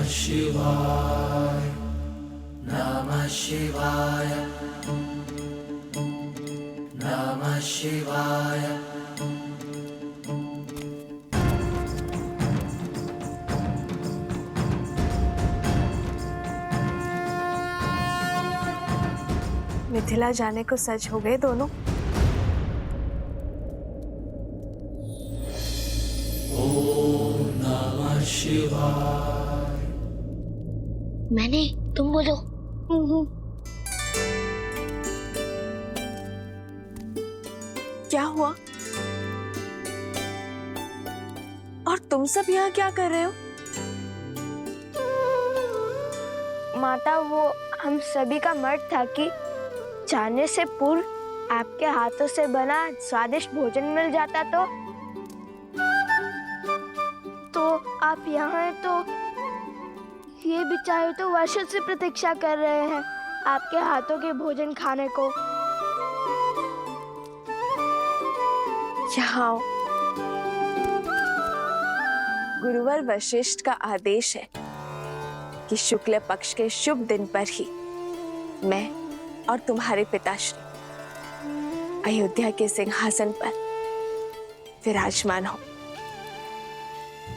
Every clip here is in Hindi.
शिवाय नमः शिवाय नमः शिवाय। मिथिला जाने को सच हो गए दोनों। ओम नमः शिवाय। मैंने, तुम बोलो। क्या हुआ? और तुम सब यहाँ क्या कर रहे हो? माता, वो हम सभी का मत था कि जाने से पूर्व आपके हाथों से बना स्वादिष्ट भोजन मिल जाता तो आप यहाँ हैं तो ये बेचारे तो वर्षों से प्रतीक्षा कर रहे हैं आपके हाथों के भोजन खाने को। यहाँ आओ। गुरुवर वशिष्ठ का आदेश है कि शुक्ल पक्ष के शुभ दिन पर ही मैं और तुम्हारे पिताश्री अयोध्या के सिंहासन पर विराजमान हो।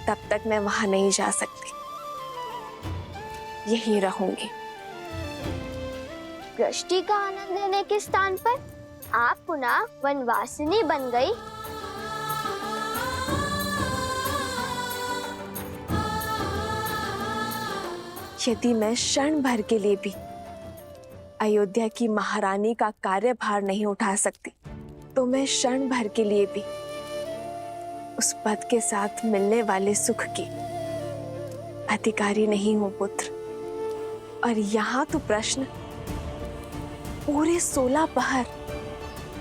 तब तक मैं वहां नहीं जा सकती, यहीं रहूंगी। दृष्टि का आनंद लेने के स्थान पर आप पुनः वनवासिनी बन गई। यदि मैं क्षण भर के लिए भी अयोध्या की महारानी का कार्यभार नहीं उठा सकती, तो मैं क्षण भर के लिए भी उस पद के साथ मिलने वाले सुख की अधिकारी नहीं हूं पुत्र। और यहाँ तो प्रश्न पूरे 16 पहर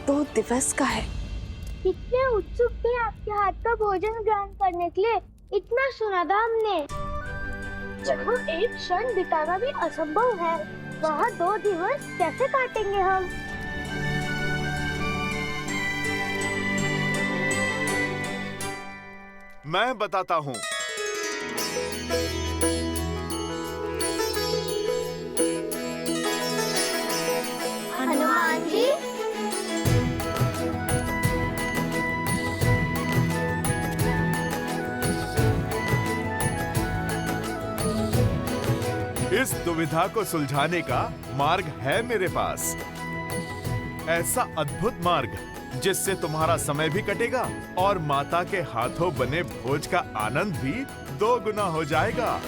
2 दिवस का है। कितने उत्सुक थे आपके हाथ का भोजन ग्रहण करने के लिए। इतना सुना था हमने। जहाँ एक क्षण बिताना भी असंभव है, वहाँ 2 दिवस कैसे काटेंगे हम? मैं बताता हूँ। हनुमान जी, इस दुविधा को सुलझाने का मार्ग है मेरे पास। ऐसा अद्भुत मार्ग जिससे तुम्हारा समय भी कटेगा और माता के हाथों बने भोज का आनंद भी 2 गुना हो जाएगा।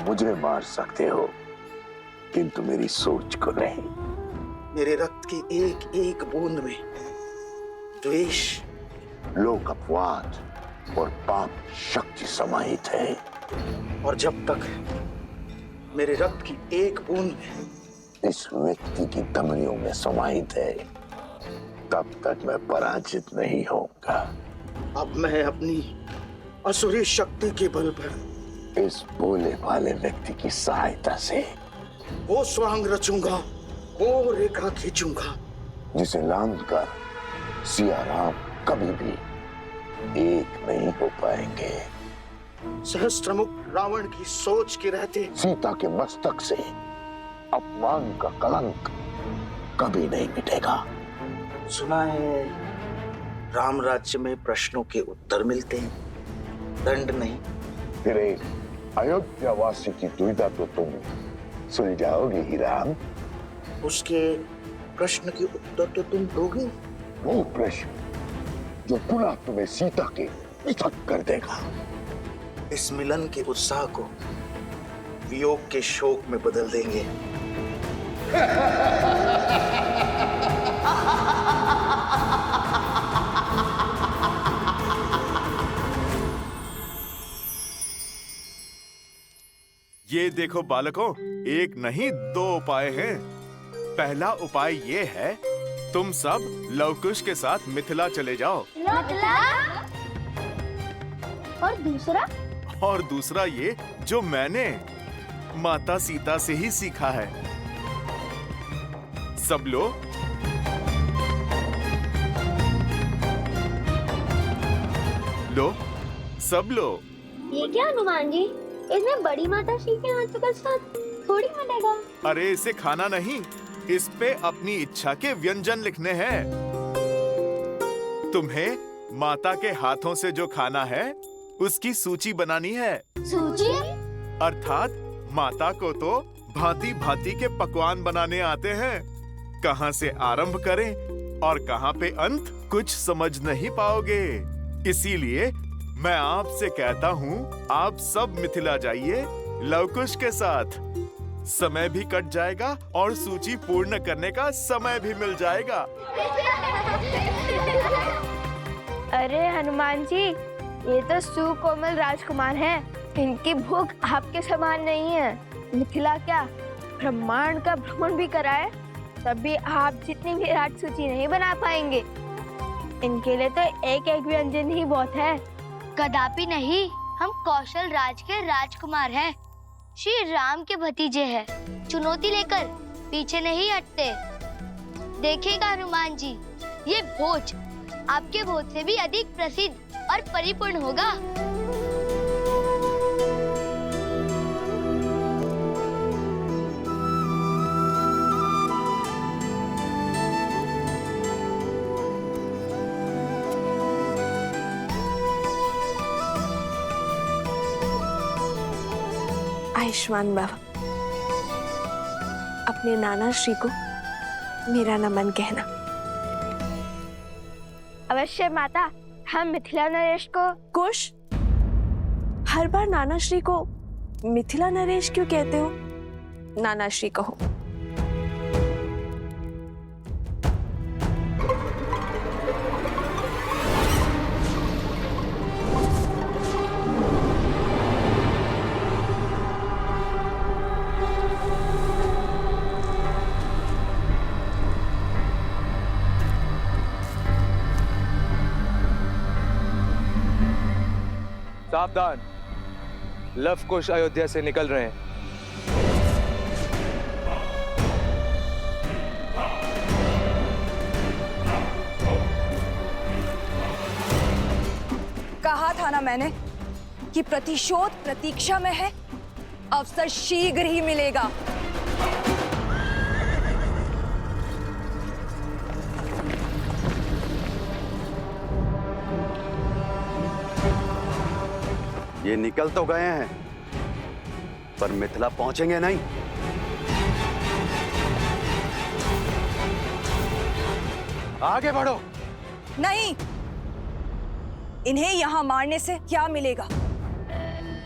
मुझे मार सकते हो, किंतु मेरी सोच को नहीं। मेरे रक्त की एक एक बूंद में द्वेष, लोक अपवाद और पाप शक्ति समाहित है। और जब तक मेरे रक्त की एक बूंद में इस व्यक्ति की धमनियों में समाहित है, तब तक मैं पराजित नहीं होऊंगा। अब मैं अपनी असुरी शक्ति के बल पर इस भोले भाले व्यक्ति की सहायता से वो स्वांग रचूंगा, वो रेखा खींचूंगा जिसे लांघ कर सिया राम कभी भी एक नहीं हो पाएंगे। सहस्त्रमुख रावण की सोच के रहते सीता के मस्तक से अपमान का कलंक कभी नहीं मिटेगा। सुना है राम राज्य में प्रश्नों के उत्तर मिलते हैं, दंड नहीं। फिर एक अयोध्या वासी की दुविधा तो तुम सुलझाओगे ही राम। उसके प्रश्न के उत्तर तो तुम दोगे। वो प्रश्न जो पुनः तुम्हें सीता के पृथक कर देगा। इस मिलन के उत्साह को वियोग के शोक में बदल देंगे। ये देखो बालकों, एक नहीं दो उपाय हैं। पहला उपाय ये है, तुम सब लवकुश के साथ मिथिला चले जाओ। और दूसरा? और दूसरा ये जो मैंने माता सीता से ही सीखा है। सब लो। लो, सब लो। ये क्या हनुमान जी, इसमें बड़ी माता श्री के हाथों का साथ थोड़ी मिलेगा। अरे इसे खाना नहीं, इस पे अपनी इच्छा के व्यंजन लिखने हैं। तुम्हें माता के हाथों से जो खाना है उसकी सूची बनानी है। सूची? अर्थात माता को तो भांति भांति के पकवान बनाने आते हैं। कहाँ से आरंभ करें और कहाँ पे अंत, कुछ समझ नहीं पाओगे। इसीलिए मैं आपसे कहता हूँ, आप सब मिथिला जाइए लवकुश के साथ। समय भी कट जाएगा और सूची पूर्ण करने का समय भी मिल जाएगा। अरे हनुमान जी, ये तो सुकोमल राजकुमार हैं। इनकी भूख आपके समान नहीं है। मिथिला क्या, ब्रह्मांड का भ्रमण भी कराए तब भी आप जितनी विराट सूची नहीं बना पाएंगे। इनके लिए तो एक एक व्यंजन ही बहुत है। कदापि नहीं, हम कौशल राज के राजकुमार हैं, श्री राम के भतीजे हैं। चुनौती लेकर पीछे नहीं हटते। देखिएगा हनुमान जी, ये भोज आपके भोज से भी अधिक प्रसिद्ध और परिपूर्ण होगा। आयुष्मान भव। अपने नाना श्री को मेरा नमन कहना। अवश्य माता, हम मिथिला नरेश को। कुश, हर बार नाना श्री को मिथिला नरेश क्यों कहते हो? नाना श्री कहो। सावधान, लवकुश अयोध्या से निकल रहे हैं। कहा था ना मैंने कि प्रतिशोध प्रतीक्षा में है, अवसर शीघ्र ही मिलेगा। ये निकल तो गए हैं, पर मिथिला पहुंचेंगे नहीं। आगे बढ़ो। नहीं, इन्हें यहां मारने से क्या मिलेगा?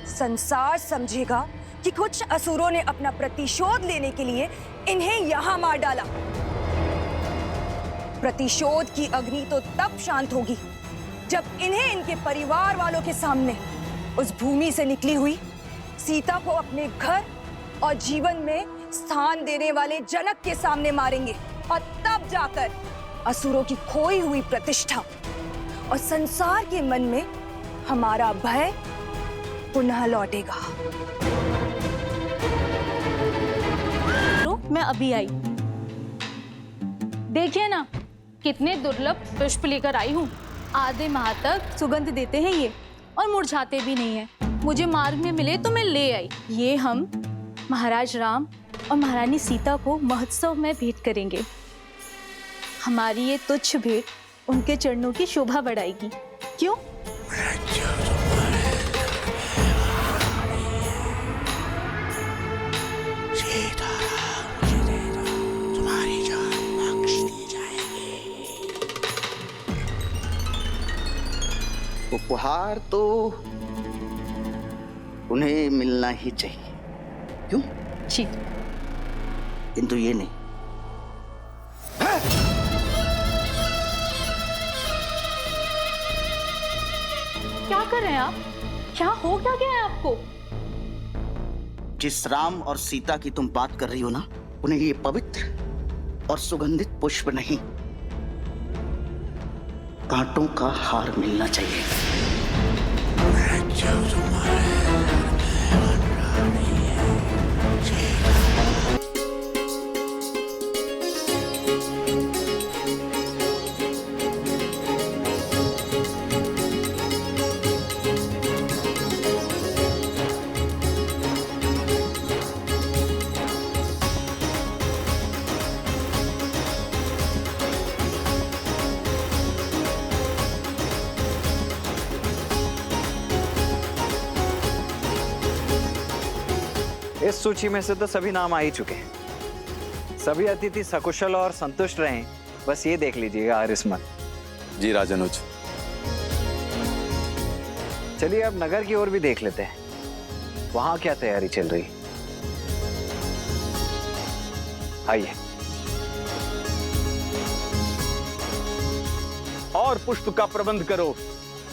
संसार समझेगा कि कुछ असुरों ने अपना प्रतिशोध लेने के लिए इन्हें यहां मार डाला। प्रतिशोध की अग्नि तो तब शांत होगी जब इन्हें इनके परिवार वालों के सामने उस भूमि से निकली हुई सीता को अपने घर और जीवन में स्थान देने वाले जनक के सामने मारेंगे, और तब जाकर असुरों की खोई हुई प्रतिष्ठा और संसार के मन में हमारा भय पुनः लौटेगा। मैं अभी आई। देखिए ना कितने दुर्लभ पुष्प लेकर आई हूँ। आधे माह तक सुगंध देते हैं ये और मुरझाते भी नहीं है। मुझे मार्ग में मिले तो मैं ले आई। ये हम महाराज राम और महारानी सीता को महोत्सव में भेंट करेंगे। हमारी ये तुच्छ भेंट उनके चरणों की शोभा बढ़ाएगी। क्यों? उपहार तो उन्हें मिलना ही चाहिए, क्यों? जी। किंतु ये नहीं। क्या कर रहे हैं आप? क्या हो क्या गया है आपको? जिस राम और सीता की तुम बात कर रही हो ना, उन्हें ये पवित्र और सुगंधित पुष्प नहीं, कांटों का हार मिलना चाहिए। इस सूची में से तो सभी नाम आ ही चुके हैं। सभी अतिथि सकुशल और संतुष्ट रहें, बस ये देख लीजिएगा आरिसमन। जी राजनुज। चलिए अब नगर की ओर भी देख लेते हैं, वहां क्या तैयारी चल रही। आइए। और पुष्प का प्रबंध करो।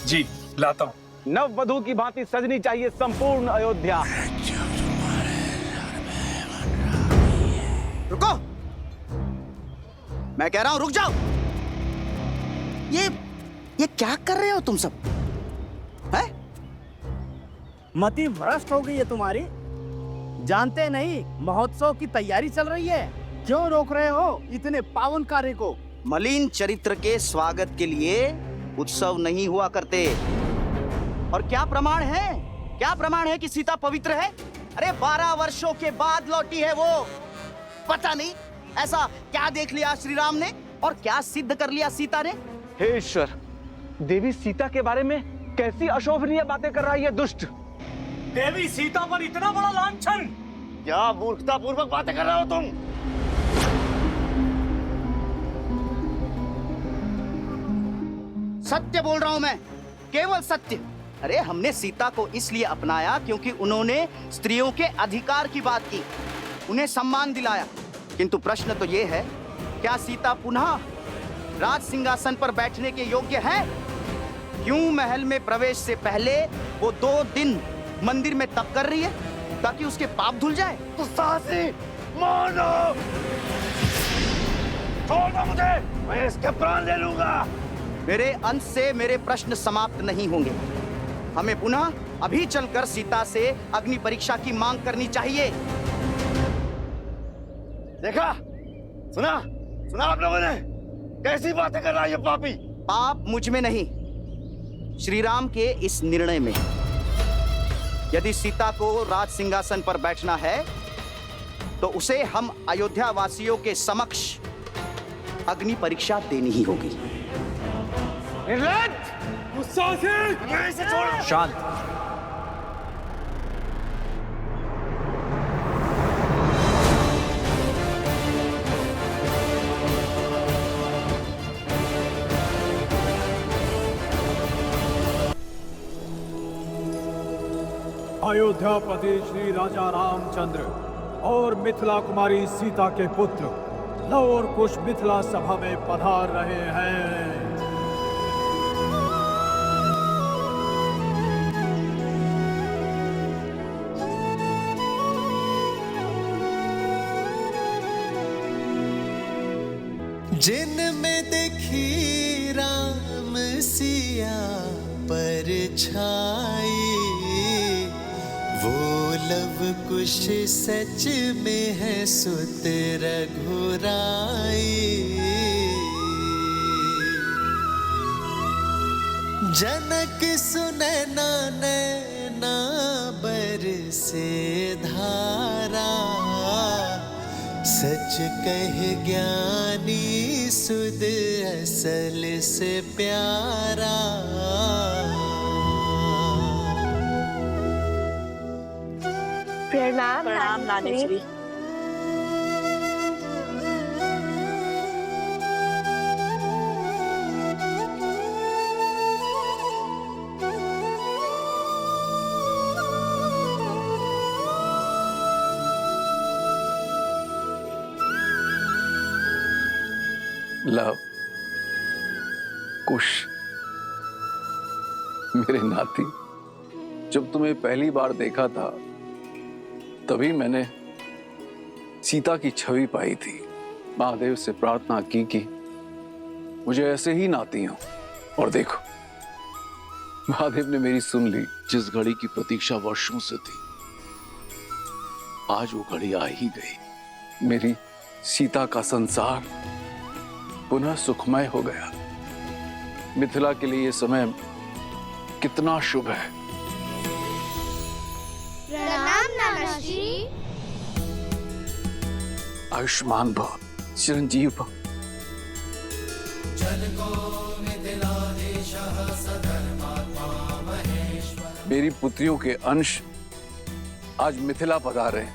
जी लाता हूं। नववधू की भांति सजनी चाहिए संपूर्ण अयोध्या। रुको, मैं कह रहा हूं रुक जाओ। ये क्या कर रहे हो तुम सब? है? मति भ्रष्ट हो गई है तुम्हारी। जानते नहीं महोत्सव की तैयारी चल रही है, क्यों रोक रहे हो इतने पावन कार्य को? मलिन चरित्र के स्वागत के लिए उत्सव नहीं हुआ करते। और क्या प्रमाण है? क्या प्रमाण है कि सीता पवित्र है? अरे 12 वर्षों के बाद लौटी है वो। पता नहीं ऐसा क्या देख लिया श्री राम ने और क्या सिद्ध कर लिया सीता ने। हे ईश्वर, देवी सीता के बारे में कैसी अशोभनीय बातें कर रहा है ये दुष्ट। देवी सीता पर इतना बड़ा लांछन! क्या मूर्खतापूर्वक बातें कर रहे हो तुम? सत्य बोल रहा हूं मैं, केवल सत्य। अरे हमने सीता को इसलिए अपनाया क्योंकि उन्होंने स्त्रियों के अधिकार की बात की, उन्हें सम्मान दिलाया। किंतु प्रश्न तो ये है, क्या सीता पुनः राज सिंहासन पर बैठने के योग्य है? क्यों महल में प्रवेश से पहले वो 2 दिन मंदिर में तप कर रही है ताकि उसके पाप धुल जाए? तो साहसी मानो, छोड़ो मुझे, मैं इसके प्राण ले लूंगा। मेरे अंश से मेरे प्रश्न समाप्त नहीं होंगे। हमें पुनः अभी चलकर सीता से अग्नि परीक्षा की मांग करनी चाहिए। देखा, सुना आप लोगों ने कैसी बातें कर रहा है ये पापी? पाप मुझ में नहीं, श्री राम के इस निर्णय में। यदि सीता को राज सिंहासन पर बैठना है तो उसे हम अयोध्या वासियों के समक्ष अग्नि परीक्षा देनी ही होगी। गुस्सा से छोड़ो। शांत। अयोध्यापति श्री राजा रामचंद्र और मिथिला कुमारी सीता के पुत्र लव और कुश मिथिला सभा में पधार रहे हैं। जिनमें देखी राम सिया पर छाई, वो लव कुश सच में है सुत रघुराई। जनक सुनैना नैना बरसे धारा, सच कहे ज्ञानी सुध असल से प्यारा। प्रणाम प्रणाम नानेश्री। लव, कुश, मेरे नाती, जब तुम्हें पहली बार देखा था तभी मैंने सीता की छवि पाई थी। महादेव से प्रार्थना की कि मुझे ऐसे ही नाती हो, और देखो महादेव ने मेरी सुन ली। जिस घड़ी की प्रतीक्षा वर्षों से थी, आज वो घड़ी आ ही गई। मेरी सीता का संसार पुनः सुखमय हो गया। मिथिला के लिए ये समय कितना शुभ है। प्रणाम नाना जी। आयुष्मान भव, चिरंजीव भव। मेरी पुत्रियों के अंश आज मिथिला पधारे हैं।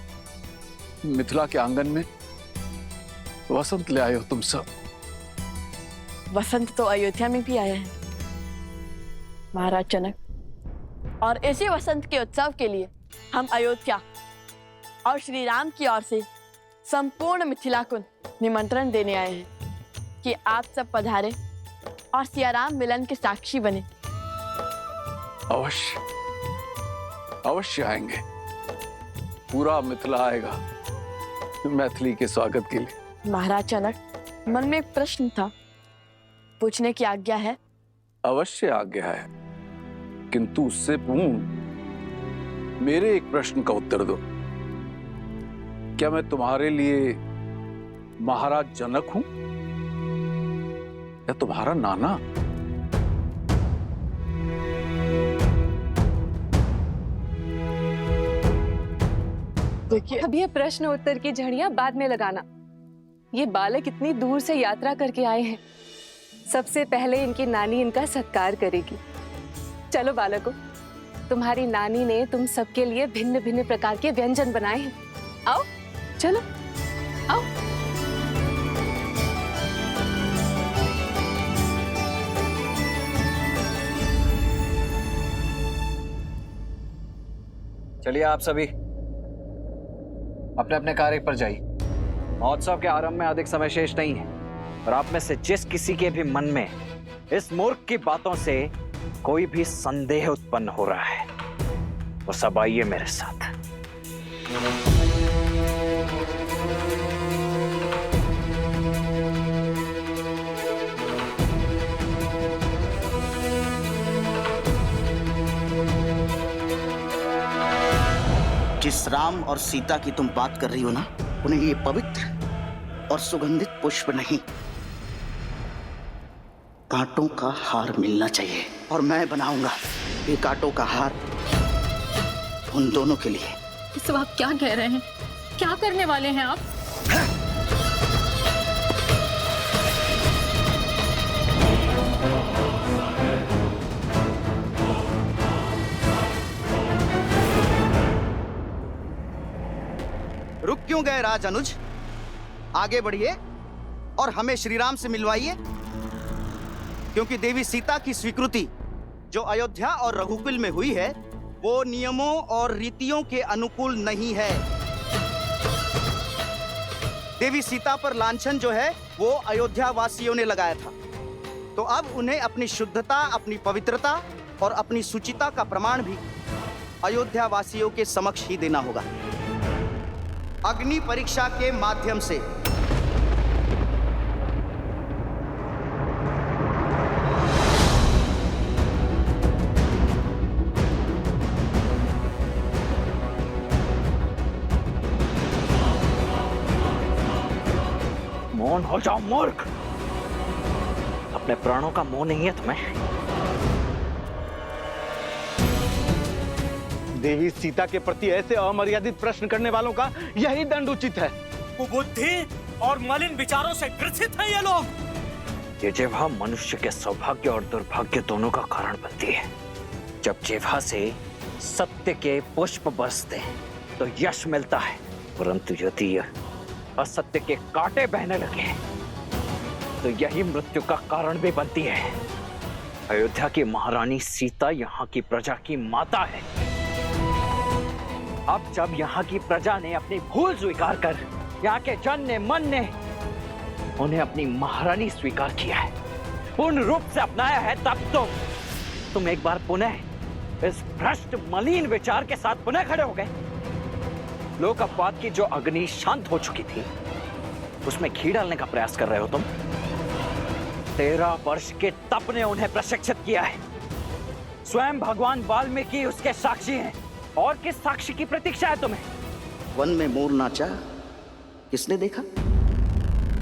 मिथिला के आंगन में वसंत ले आए हो तुम सब। वसंत तो अयोध्या में भी आया है महाराज जनक, और इसी वसंत के उत्सव के लिए हम अयोध्या और श्री राम की ओर से संपूर्ण मिथिला को निमंत्रण देने आए हैं कि आप सब पधारे और सियाराम मिलन के साक्षी बने। अवश्य अवश्य आएंगे। पूरा मिथिला आएगा मैथिली के स्वागत के लिए। महाराज जनक, मन में एक प्रश्न था, पूछने की आज्ञा है? अवश्य आज्ञा है, किंतु उससे पूर्ण मेरे एक प्रश्न का उत्तर दो। क्या मैं तुम्हारे लिए महाराज जनक हूं या तुम्हारा नाना? देखिए, अब ये प्रश्न उत्तर की झड़ियां बाद में लगाना। ये बालक इतनी दूर से यात्रा करके आए हैं, सबसे पहले इनकी नानी इनका सत्कार करेगी। चलो बालकों, तुम्हारी नानी ने तुम सबके लिए भिन्न भिन्न प्रकार के व्यंजन बनाए हैं। आओ, चलो आओ। चलिए आप सभी अपने अपने कार्य पर जाइए। महोत्सव के आरंभ में अधिक समय शेष नहीं है, और आप में से जिस किसी के भी मन में इस मूर्ख की बातों से कोई भी संदेह उत्पन्न हो रहा है, वो सब आइए मेरे साथ। जिस राम और सीता की तुम बात कर रही हो ना, उन्हें ये पवित्र और सुगंधित पुष्प नहीं, कांटों का हार मिलना चाहिए, और मैं बनाऊंगा ये कांटों का हार उन दोनों के लिए। ये सब आप क्या कह रहे हैं? क्या करने वाले हैं आप? रुक क्यों गए राज अनुज? आगे बढ़िए और हमें श्री राम से मिलवाइए, क्योंकि देवी सीता की स्वीकृति जो अयोध्या और रघुकुल में हुई है, वो नियमों और रीतियों के अनुकूल नहीं है। देवी सीता पर लांछन जो है वो अयोध्या वासियों ने लगाया था, तो अब उन्हें अपनी शुद्धता, अपनी पवित्रता और अपनी सुचिता का प्रमाण भी अयोध्या वासियों के समक्ष ही देना होगा, अग्नि परीक्षा के माध्यम से। मौन हो जाओ मूर्ख, अपने प्राणों का मोह नहीं है तुम्हें? देवी सीता के प्रति ऐसे अमर्यादित प्रश्न करने वालों का यही दंड उचित है। कुबुद्धि और मलिन विचारों से ग्रसित हैं ये लोग। ये जिह्वा मनुष्य के सौभाग्य और दुर्भाग्य दोनों का कारण बनती है। जब जिह्वा से सत्य के पुष्प बरसते हैं तो यश मिलता है, परंतु यदि असत्य के कांटे बहने लगे तो यही मृत्यु का कारण भी बनती है। अयोध्या की महारानी सीता यहाँ की प्रजा की माता है। अब जब यहाँ की प्रजा ने अपनी भूल स्वीकार कर यहाँ के जन ने, मन ने उन्हें अपनी महारानी स्वीकार किया है, पूर्ण रूप से अपनाया है, तब तुम एक बार पुनः इस भ्रष्ट मलिन विचार के साथ पुनः खड़े हो गए। लोक अपवाद की जो अग्नि शांत हो चुकी थी उसमें घी डालने का प्रयास कर रहे हो तुम। 13 वर्ष के तप ने उन्हें प्रशिक्षित किया है। स्वयं भगवान वाल्मीकि उसके साक्षी हैं, और किस साक्षी की प्रतीक्षा है तुम्हें? वन में मोर नाचा किसने देखा?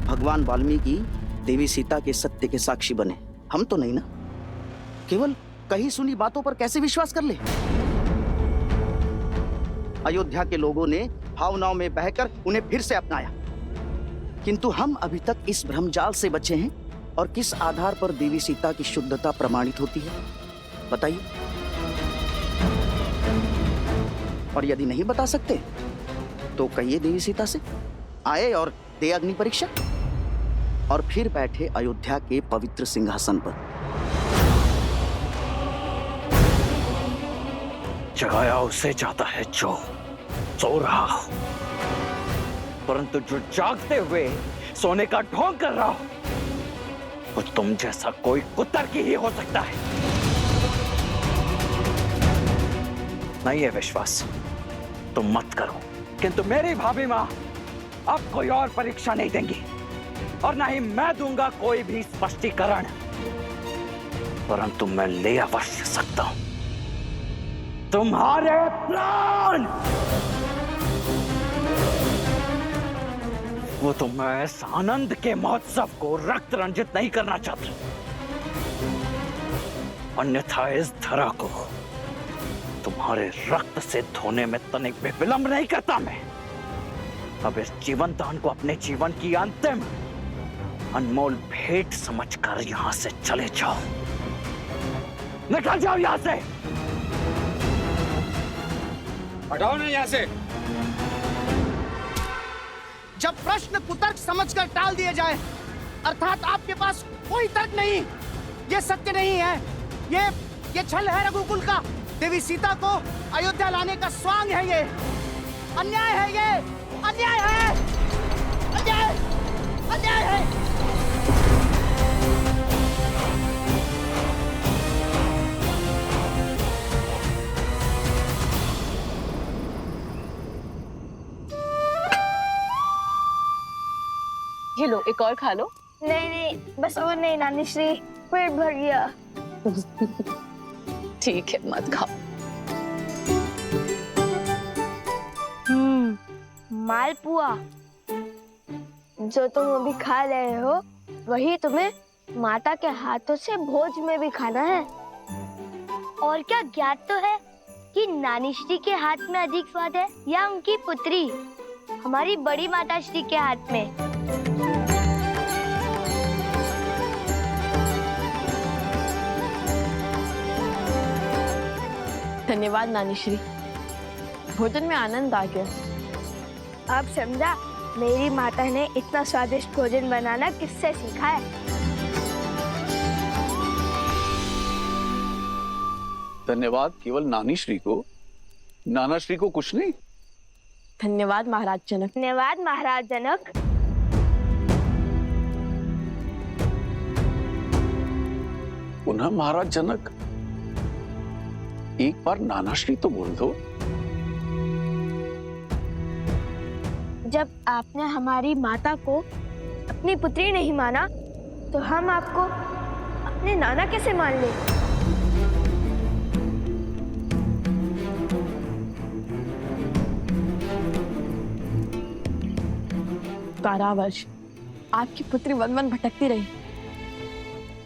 भगवान वाल्मीकि देवी सीता के सत्य के साक्षी बने, हम तो नहीं ना। केवल कही सुनी बातों पर कैसे विश्वास कर ले? अयोध्या के लोगों ने भावनाओं में बहकर उन्हें फिर से अपनाया, किंतु हम अभी तक इस भ्रमजाल से बचे हैं। और किस आधार पर देवी सीता की शुद्धता प्रमाणित होती है, बताइए? और यदि नहीं बता सकते तो कहिए देवी सीता से आए और दे अग्नि परीक्षा, और फिर बैठे अयोध्या के पवित्र सिंहासन पर। जगाया उसे जाता है जो सो रहा हो, परंतु जो जागते हुए सोने का ढोंग कर रहा हो वो तुम जैसा कोई कुतर्की ही हो सकता है। नहीं है विश्वास तुम मत करो, किंतु मेरी भाभी मां अब कोई और परीक्षा नहीं देंगी, और ना ही मैं दूंगा कोई भी स्पष्टीकरण, परंतु मैं ले अवश्य सकता हूं तुम्हारे प्राण। वो तो मैं इस आनंद के महोत्सव को रक्त रंजित नहीं करना चाहता, अन्यथा इस धरा को तुम्हारे रक्त से धोने में तनिक भी विलंब नहीं करता मैं। अब इस जीवन दान को अपने जीवन की अंतिम अनमोल भेंट समझकर यहां से चले जाओ, निकल जाओ यहां से। हटाओ ना यहाँ से। जब प्रश्न कुतर्क समझकर टाल दिए जाए, अर्थात आपके पास कोई तर्क नहीं, ये सत्य नहीं है, ये छल है रघुकुल का। देवी सीता को अयोध्या लाने का स्वांग है, ये अन्याय है, ये अन्याय है, अन्याय, अन्याय है। ये लो, एक और खा लो। नहीं नहीं, बस वो नहीं नानी श्री, पेट भर गया। ठीक है, मत खाओ। मालपुआ जो तुम अभी खा रहे हो वही तुम्हें माता के हाथों से भोज में भी खाना है। और क्या ज्ञात तो है कि नानी श्री के हाथ में अधिक स्वाद है या उनकी पुत्री हमारी बड़ी माता श्री के हाथ में? धन्यवाद नानी श्री, भोजन में आनंद आ गया। अब समझा मेरी माता ने इतना स्वादिष्ट भोजन बनाना किससे सीखा है। धन्यवाद केवल नानी श्री को, नाना श्री को कुछ नहीं। धन्यवाद महाराज जनक। धन्यवाद महाराज जनक। पुनः महाराज जनक, एक बार नानाश्री तो बोल दो। जब आपने हमारी माता को अपनी पुत्री नहीं माना, तो हम आपको अपने नाना कैसे मान ले? कारावास आपकी पुत्री वन वन भटकती रही,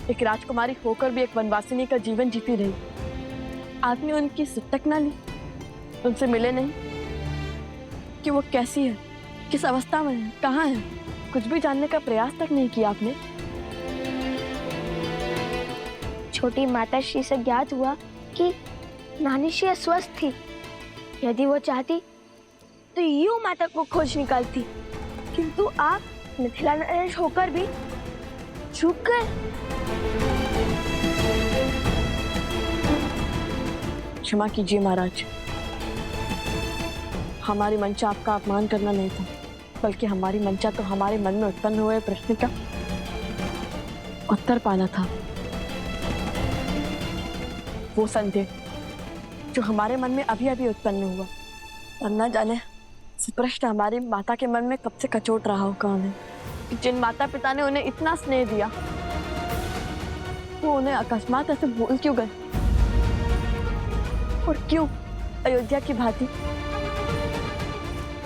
एक राजकुमारी होकर भी एक वनवासिनी का जीवन जीती रही। आपने उनकी सुध तक ना ली, उनसे मिले नहीं कि वो कैसी है, किस अवस्था में है, कहाँ है, कुछ भी जानने का प्रयास तक नहीं किया आपने। छोटी माता श्री से ज्ञात हुआ कि नानी श्री अस्वस्थ थी। यदि वो चाहती तो यूं माता को खोज निकालती, किंतु आप मिथिला नरेश होकर भी चूक गए। क्षमा कीजिए महाराज, हमारी मंशा आपका अपमान करना नहीं था, बल्कि हमारी मंशा तो हमारे मन में उत्पन्न हुए प्रश्न का उत्तर पाना था। वो संदेह जो हमारे मन में अभी अभी उत्पन्न हुआ, और न जाने प्रश्न हमारी माता के मन में कब से कचोट रहा होगा उन्हें। जिन माता पिता ने उन्हें इतना स्नेह दिया, वो उन्हें अकस्मात ऐसे भूल क्यों गए, और क्यों अयोध्या की भांति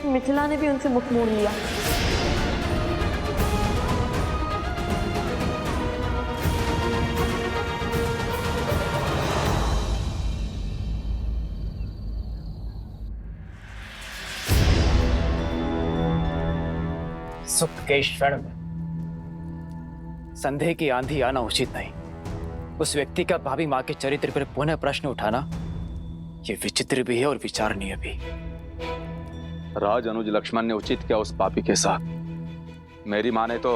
मिथिला ने भी उनसे मुख मोड़ लिया। सुख के क्षण में संदेह की आंधी आना उचित नहीं। उस व्यक्ति का भाभी मां के चरित्र पर पुनः प्रश्न उठाना ये विचित्र भी है और विचारणीय भी। राज अनुज लक्ष्मण ने उचित किया उस पापी के साथ। मेरी मां ने तो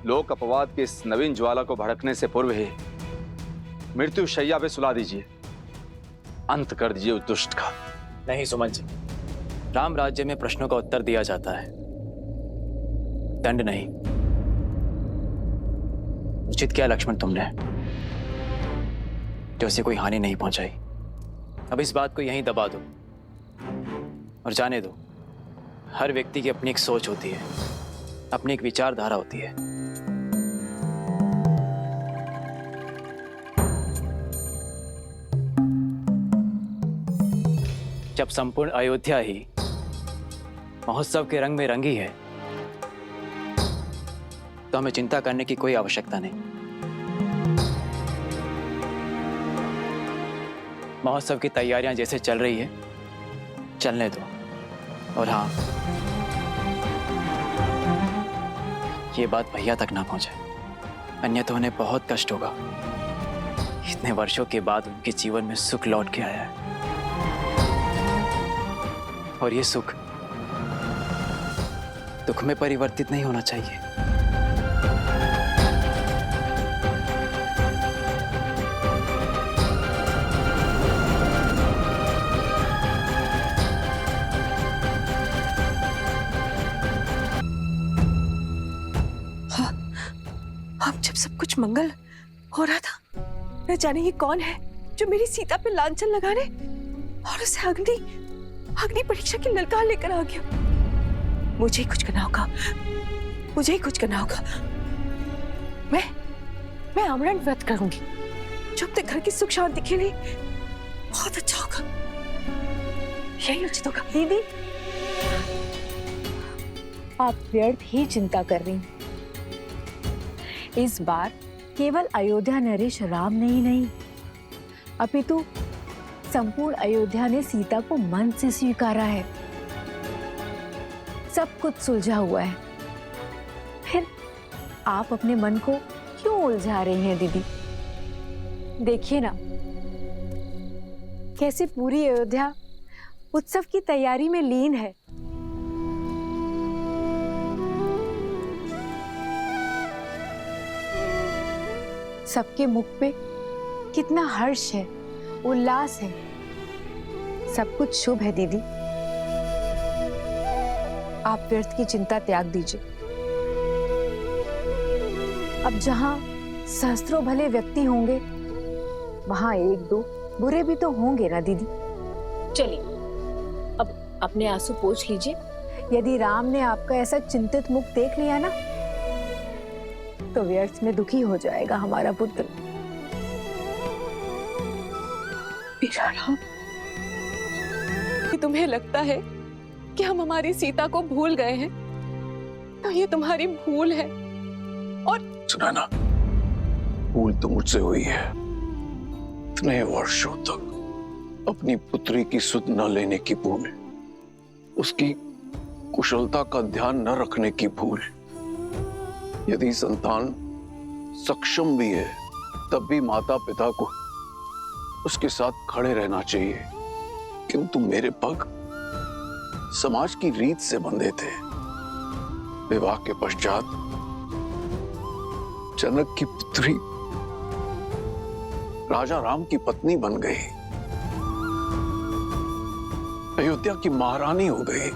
लोक अपवाद की इस नवीन ज्वाला को भड़कने से पूर्व ही मृत्यु शैया पे सुला दीजिए, अंत कर दीजिए उस दुष्ट का। नहीं सुमन जी, राम राज्य में प्रश्नों का उत्तर दिया जाता है, दंड नहीं। उचित किया लक्ष्मण तुमने, जो उसे कोई हानि नहीं पहुंचाई। अब इस बात को यहीं दबा दो और जाने दो, हर व्यक्ति की अपनी एक सोच होती है, अपनी एक विचारधारा होती है। जब संपूर्ण अयोध्या ही महोत्सव के रंग में रंगी है, तो हमें चिंता करने की कोई आवश्यकता नहीं। महोत्सव की तैयारियां जैसे चल रही है, चलने दो। और हाँ, ये बात भैया तक ना पहुंचे, अन्यथा उन्हें बहुत कष्ट होगा। इतने वर्षों के बाद उनके जीवन में सुख लौट के आया है, और ये सुख दुख में परिवर्तित नहीं होना चाहिए। अब जब सब कुछ मंगल हो रहा था, न जाने ये कौन है जो मेरी सीता पे लांछन लगाने और उसे अग्नि परीक्षा की ललकार लेकर आ गया। मुझे ही कुछ करना होगा, मुझे ही कुछ करना होगा। मैं आमरण व्रत करूंगी, जो अपने घर की सुख शांति के लिए बहुत अच्छा होगा। यही उचित होगा। दीदी, आप व्यर्थ ही चिंता कर रही हैं। इस बार केवल अयोध्या नरेश राम ने ही नहीं, अपितु संपूर्ण अयोध्या ने सीता को मन से स्वीकारा है। सब कुछ सुलझा हुआ है, फिर आप अपने मन को क्यों उलझा रही हैं दीदी? देखिए ना, कैसे पूरी अयोध्या उत्सव की तैयारी में लीन है। सबके मुख पे कितना हर्ष है, उल्लास है। सब कुछ शुभ है दीदी। आप व्यर्थ की चिंता त्याग दीजिए। अब जहां सहस्त्रों भले व्यक्ति होंगे, वहाँ एक दो बुरे भी तो होंगे ना दीदी। चलिए अब अपने आंसू पोंछ लीजिए। यदि राम ने आपका ऐसा चिंतित मुख देख लिया ना तो व्यर्थ में दुखी हो जाएगा हमारा पुत्र। मेरा राम, तुम्हें लगता है कि हम हमारी सीता को भूल गए हैं तो ये तुम्हारी भूल है। और सुना ना, भूल तो मुझसे हुई है। इतने वर्षों तक अपनी पुत्री की सुध न लेने की भूल, उसकी कुशलता का ध्यान न रखने की भूल। यदि संतान सक्षम भी है तब भी माता पिता को उसके साथ खड़े रहना चाहिए, किंतु मेरे पग समाज की रीत से बंधे थे। विवाह के पश्चात जनक की पुत्री राजा राम की पत्नी बन गई, अयोध्या की महारानी हो गई।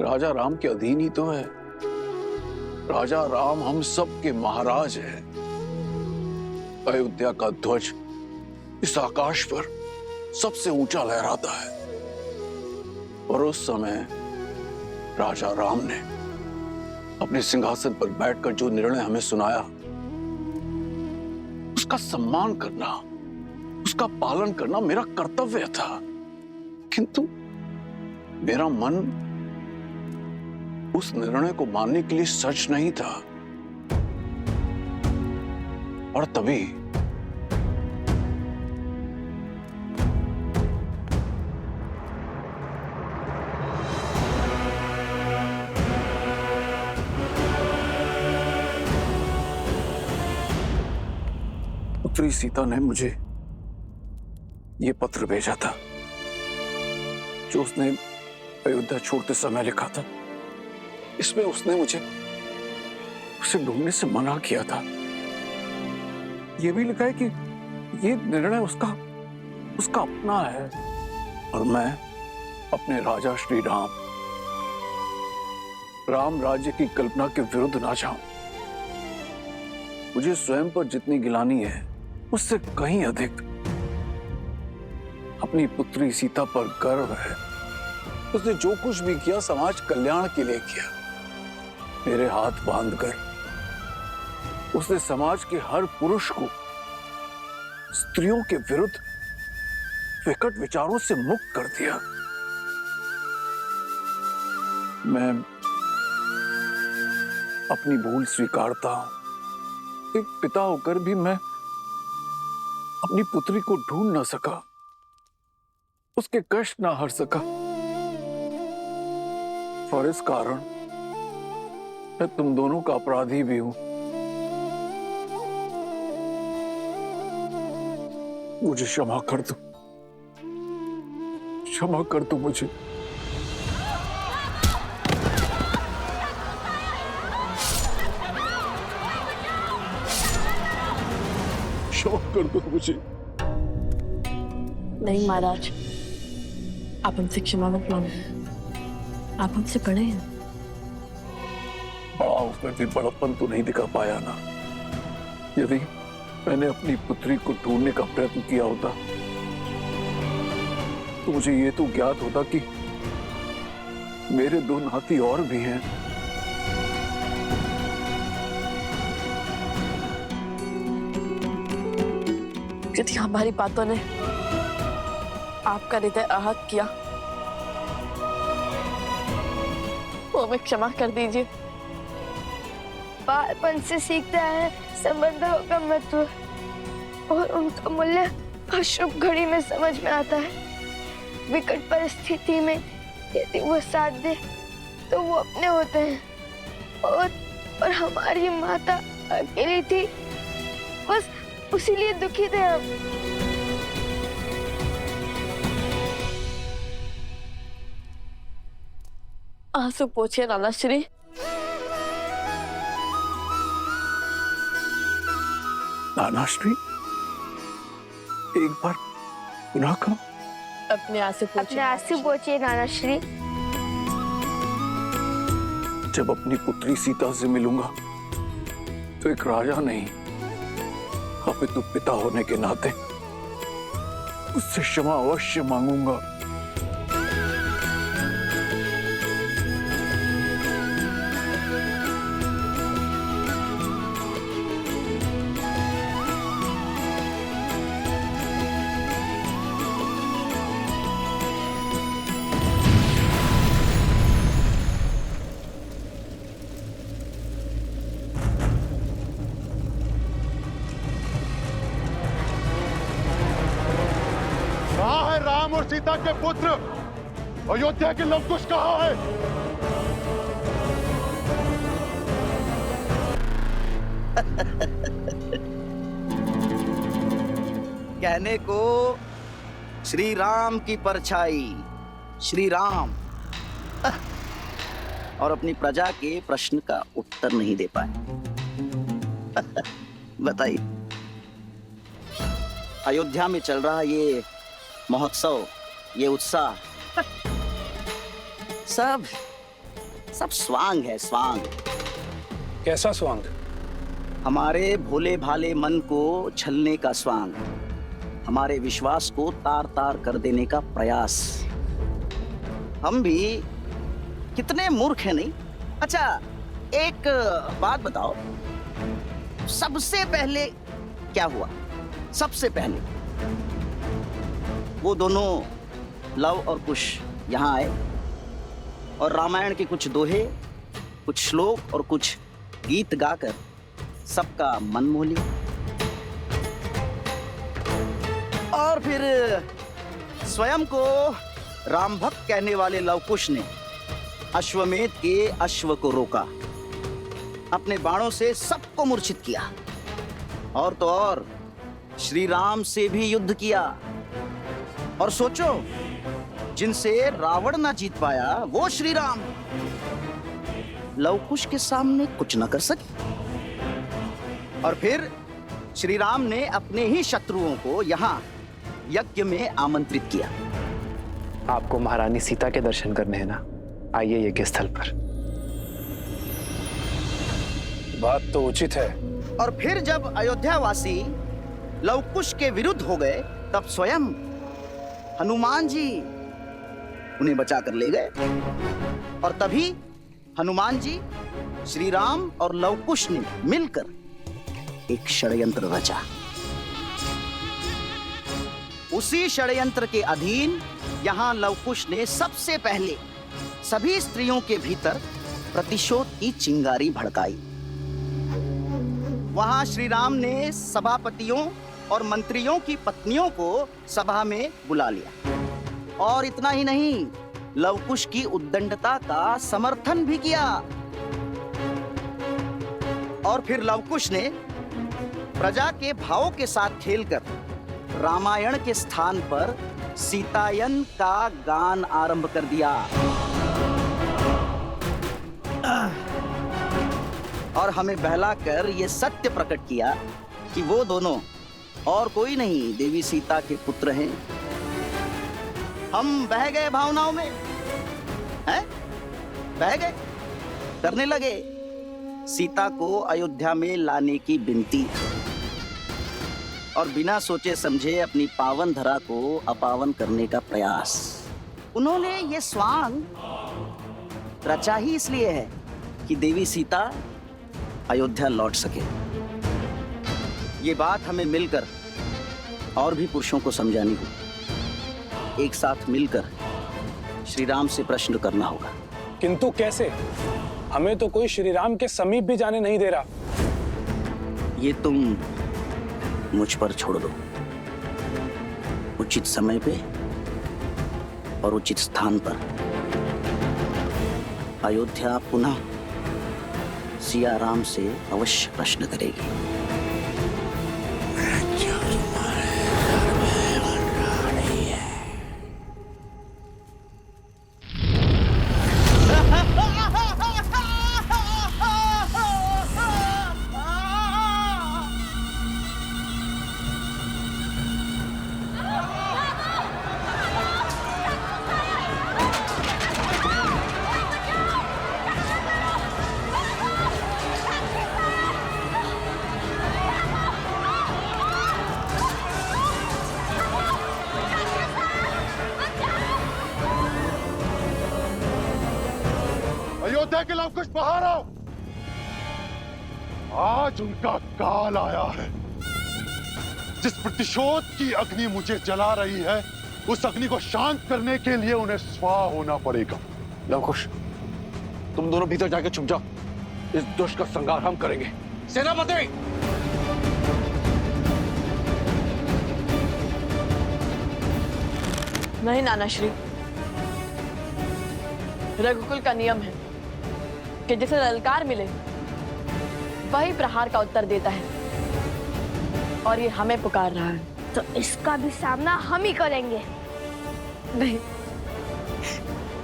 राजा राम के अधीन ही तो है। राजा राम हम सब के महाराज हैं। अयोध्या का ध्वज इस आकाश पर सबसे ऊंचा लहराता है। और उस समय राजा राम ने अपने सिंहासन पर बैठकर जो निर्णय हमें सुनाया, उसका सम्मान करना, उसका पालन करना मेरा कर्तव्य था। किंतु मेरा मन उस निर्णय को मानने के लिए सच नहीं था। और तभी पुत्री सीता ने मुझे यह पत्र भेजा था जो उसने अयोध्या छोड़ते समय लिखा था। इसमें उसने मुझे उसे ढूंढने से मना किया था। यह भी लिखा है कि यह निर्णय उसका अपना है और मैं अपने राजा श्री राम राज्य की कल्पना के विरुद्ध ना जाऊं। मुझे स्वयं पर जितनी गिलानी है उससे कहीं अधिक अपनी पुत्री सीता पर गर्व है। उसने जो कुछ भी किया समाज कल्याण के लिए किया। मेरे हाथ बांधकर उसने समाज के हर पुरुष को स्त्रियों के विरुद्ध विकट विचारों से मुक्त कर दिया। मैं अपनी भूल स्वीकारता हूं। एक पिता होकर भी मैं अपनी पुत्री को ढूंढ ना सका, उसके कष्ट ना हर सका। और इस कारण मैं तुम दोनों का अपराधी भी हूं। मुझे क्षमा कर दो, क्षमा कर दो मुझे। क्षमा कर दो मुझे। नहीं महाराज, आप हमसे क्षमा मत मांगिए। आप हमसे बड़े हैं। बड़ा होकर भी बड़प्पन तो नहीं दिखा पाया ना। यदि मैंने अपनी पुत्री को ढूंढने का प्रयत्न किया होता तो मुझे ये तो ज्ञात होता कि मेरे दो नाती और भी हैं। यदि हमारी बातों ने आपका हृदय आहत किया तो हमें क्षमा कर दीजिए। बालपन से सीखते हैं संबंधों का महत्व और उनका मूल्य अशुभ घड़ी में समझ में आता है। विकट परिस्थिति में यदि वो साथ दे तो वो अपने होते हैं। और हमारी माता अकेली थी, बस उसीलिए दुखी थे हम। आंसू पोछिए नानाश्री। नानाश्री, एक बार पुनः कहो। अपने आंसू पोछिए। अपने आंसू पोछिए नानाश्री। जब अपनी पुत्री सीता से मिलूंगा तो एक राजा नहीं, अपितु पिता होने के नाते उससे क्षमा अवश्य मांगूंगा। कहाँ है राम और सीता के पुत्र? अयोध्या के लवकुश कहाँ है? कहने को श्री राम की परछाई, श्री राम, और अपनी प्रजा के प्रश्न का उत्तर नहीं दे पाए। बताइए, अयोध्या में चल रहा ये महोत्सव, ये उत्साह, सब स्वांग है, स्वांग। कैसा स्वांग? हमारे भोले भाले मन को छलने का स्वांग, हमारे विश्वास को तार तार कर देने का प्रयास। हम भी कितने मूर्ख हैं, नहीं? अच्छा, एक बात बताओ, सबसे पहले क्या हुआ? सबसे पहले वो दोनों लव और कुश यहाँ आए और रामायण के कुछ दोहे, कुछ श्लोक और कुछ गीत गाकर सबका मन मोह लिया। और फिर स्वयं को राम भक्त कहने वाले लवकुश ने अश्वमेध के अश्व को रोका, अपने बाणों से सबको मूर्छित किया, और तो और श्री राम से भी युद्ध किया। और सोचो, जिनसे रावण ना जीत पाया वो श्री राम लवकुश के सामने कुछ न कर सके। और फिर श्री राम ने अपने ही शत्रुओं को यहाँ यज्ञ में आमंत्रित किया। आपको महारानी सीता के दर्शन करने हैं ना, आइए यज्ञ स्थल पर। बात तो उचित है। और फिर जब अयोध्यावासी लवकुश के विरुद्ध हो गए, तब स्वयं हनुमान जी उन्हें बचा कर ले गए। और तभी हनुमान जी, श्री राम और लवकुश ने मिलकर एक षड्यंत्र रचा। उसी षड्यंत्र के अधीन यहां लवकुश ने सबसे पहले सभी स्त्रियों के भीतर प्रतिशोध की चिंगारी भड़काई। वहां श्री राम ने सभापतियों और मंत्रियों की पत्नियों को सभा में बुला लिया। और इतना ही नहीं, लवकुश की उद्दंडता का समर्थन भी किया। और फिर लवकुश ने प्रजा के भावों के साथ खेलकर रामायण के स्थान पर सीतायन का गान आरंभ कर दिया। और हमें बहलाकर ये सत्य प्रकट किया कि वो दोनों और कोई नहीं, देवी सीता के पुत्र हैं। हम बह गए भावनाओं में, हैं? बह गए, करने लगे सीता को अयोध्या में लाने की विनती, और बिना सोचे समझे अपनी पावन धरा को अपावन करने का प्रयास। उन्होंने ये स्वांग रचा ही इसलिए है कि देवी सीता अयोध्या लौट सके। ये बात हमें मिलकर और भी पुरुषों को समझानी होगी। एक साथ मिलकर श्री राम से प्रश्न करना होगा। किंतु कैसे? हमें तो कोई श्री राम के समीप भी जाने नहीं दे रहा। ये तुम मुझ पर छोड़ दो। उचित समय पे और उचित स्थान पर अयोध्या पुनः सिया राम से अवश्य प्रश्न करेगी। के लवकुश बाहर आओ। आज उनका काल आया है। जिस प्रतिशोध की अग्नि मुझे जला रही है, उस अग्नि को शांत करने के लिए उन्हें स्वाह होना पड़ेगा। लवकुश, तुम दोनों भीतर जाके छुप जाओ। इस दुष्ट का संहार हम करेंगे। सेनापति! नहीं नानाश्री, रघुकुल का नियम है कि जिसे ललकार मिले वही प्रहार का उत्तर देता है, और ये हमें पुकार रहा है। तो इसका भी सामना हम ही करेंगे। नहीं,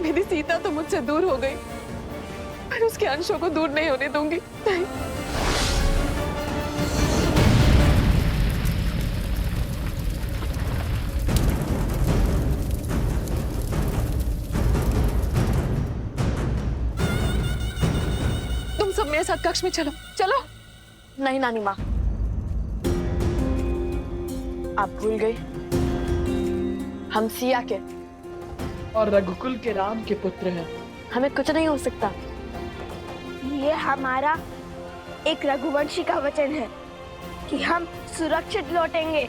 मेरी सीता तो मुझसे दूर हो गई, पर उसके अंशों को दूर नहीं होने दूंगी। नहीं। तुम सब मेरे साथ कक्ष में चलो, चलो। नहीं नानी माँ, आप भूल गई हम सिया के और रघुकुल के राम के पुत्र हैं। हमें कुछ नहीं हो सकता। ये हमारा एक रघुवंशी का वचन है कि हम सुरक्षित लौटेंगे,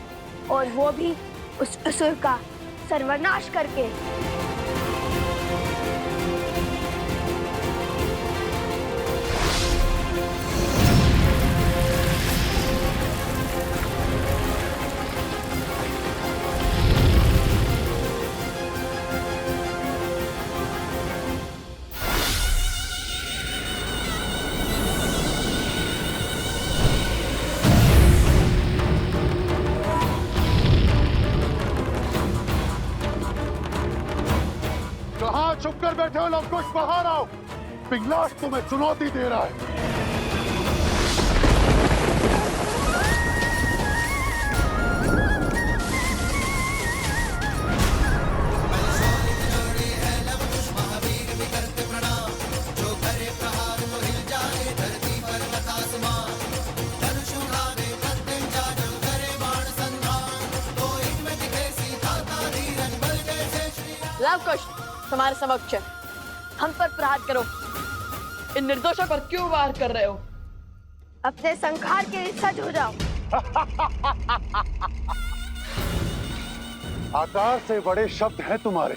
और वो भी उस असुर का सर्वनाश करके। चुप कर बैठे हो लवकुश, बाहर आओ। पिंगलाश तुम्हें चुनौती दे रहा है। लवकुश, तुम्हारे समक्ष है। हम पर प्रहार करो। इन निर्दोषों पर क्यों वार कर रहे हो? अपने संहार के लिए सज हो जाओ। आकार से बड़े शब्द हैं तुम्हारे।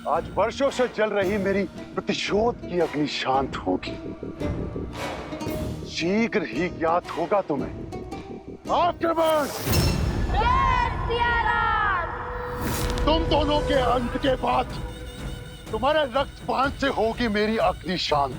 आज वर्षों से जल रही मेरी प्रतिशोध की अग्नि शांत होगी। शीघ्र ही ज्ञात होगा तुम्हें। आक्रमण! तुम दोनों के अंत के बाद तुम्हारे रक्तपान से होगी मेरी अग्नि शांत।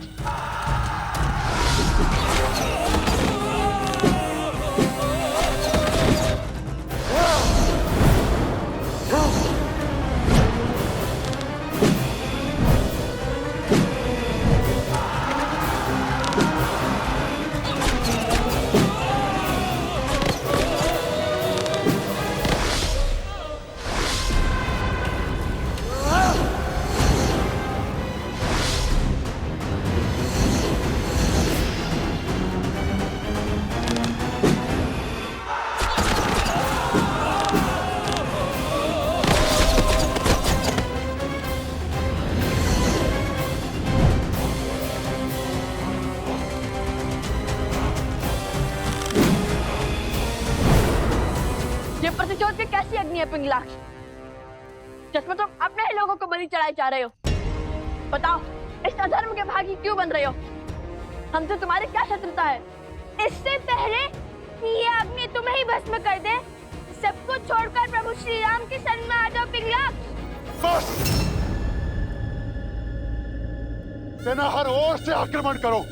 प्रतिशोध की कैसी अग्नि है पिंगलाक्ष, जिसमें तुम अपने ही लोगों को बलि चढ़ाए जा रहे हो? बताओ, इस अधर्म के भागी क्यों बन रहे हो? हमसे तुम्हारी क्या शत्रुता है? इससे पहले कि ये अग्नि तुम्हें ही भस्म कर दे, सब कुछ छोड़कर प्रभु श्री राम के शरण में आ जाओ पिंगलाक्ष। बस! सेना हर ओर से आक्रमण करो।